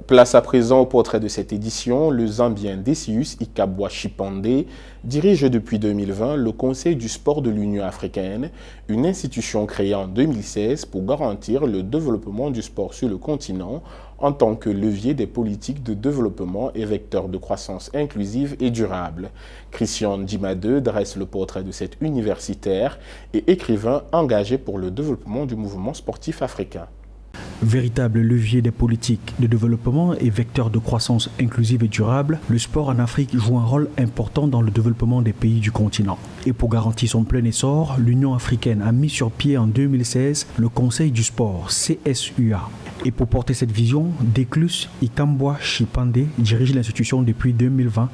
Place à présent au portrait de cette édition. Le Zambien Decius Ikabwa Chipande dirige depuis 2020 le Conseil du sport de l'Union africaine, une institution créée en 2016 pour garantir le développement du sport sur le continent en tant que levier des politiques de développement et vecteur de croissance inclusive et durable. Christian Djimade dresse le portrait de cet universitaire et écrivain engagé pour le développement du mouvement sportif africain. Véritable levier des politiques de développement et vecteur de croissance inclusive et durable, le sport en Afrique joue un rôle important dans le développement des pays du continent. Et pour garantir son plein essor, l'Union africaine a mis sur pied en 2016 le Conseil du sport, CSUA. Et pour porter cette vision, Declus Ikabwa Chipande dirige l'institution depuis 2020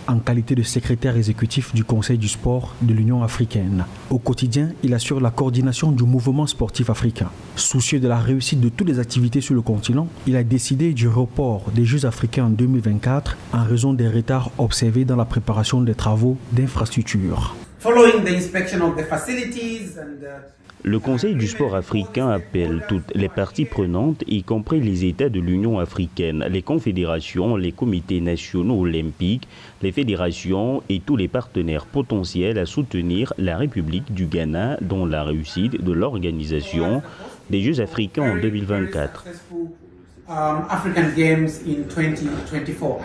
en qualité de secrétaire exécutif du Conseil du sport de l'Union africaine. Au quotidien, il assure la coordination du mouvement sportif africain. Soucieux de la réussite de toutes les activités sur le continent, il a décidé du report des Jeux africains en 2024 en raison des retards observés dans la préparation des travaux d'infrastructure. Le Conseil du sport africain appelle toutes les parties prenantes, y compris les États de l'Union africaine, les confédérations, les comités nationaux olympiques, les fédérations et tous les partenaires potentiels à soutenir la République du Ghana dans la réussite de l'organisation des Jeux africains en 2024.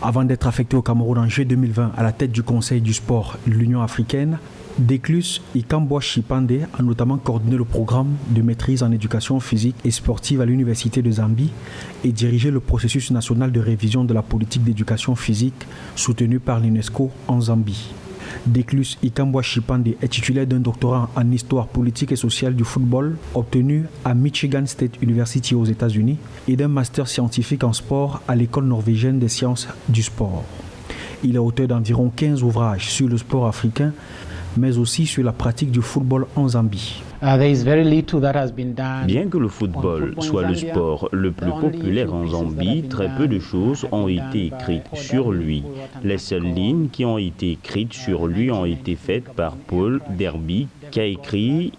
Avant d'être affecté au Cameroun en juillet 2020 à la tête du Conseil du sport de l'Union africaine, Declus Ikabwa Chipande a notamment coordonné le programme de maîtrise en éducation physique et sportive à l'Université de Zambie et dirigé le processus national de révision de la politique d'éducation physique soutenu par l'UNESCO en Zambie. Declus Ikabwa Chipande est titulaire d'un doctorat en histoire politique et sociale du football obtenu à Michigan State University aux États-Unis et d'un master scientifique en sport à l'École norvégienne des sciences du sport. Il est auteur d'environ 15 ouvrages sur le sport africain, mais aussi sur la pratique du football en Zambie. Bien que le football soit le sport le plus populaire en Zambie, très peu de choses ont été écrites sur lui. Les seules lignes qui ont été écrites sur lui ont été faites par Paul Derby, qui a écrit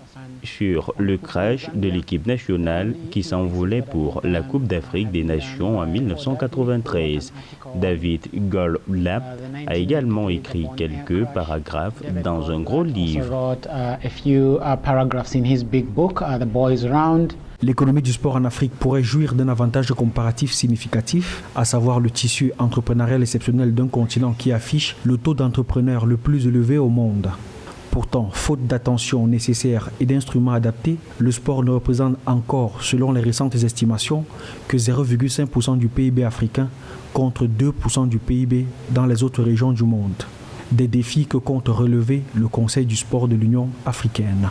sur le crash de l'équipe nationale qui s'envolait pour la Coupe d'Afrique des Nations en 1993. David Goldblatt a également écrit quelques paragraphes dans un gros livre. L'économie du sport en Afrique pourrait jouir d'un avantage comparatif significatif, à savoir le tissu entrepreneurial exceptionnel d'un continent qui affiche le taux d'entrepreneurs le plus élevé au monde. Pourtant, faute d'attention nécessaire et d'instruments adaptés, le sport ne représente encore, selon les récentes estimations, que 0,5% du PIB africain contre 2% du PIB dans les autres régions du monde. Des défis que compte relever le Conseil du sport de l'Union africaine.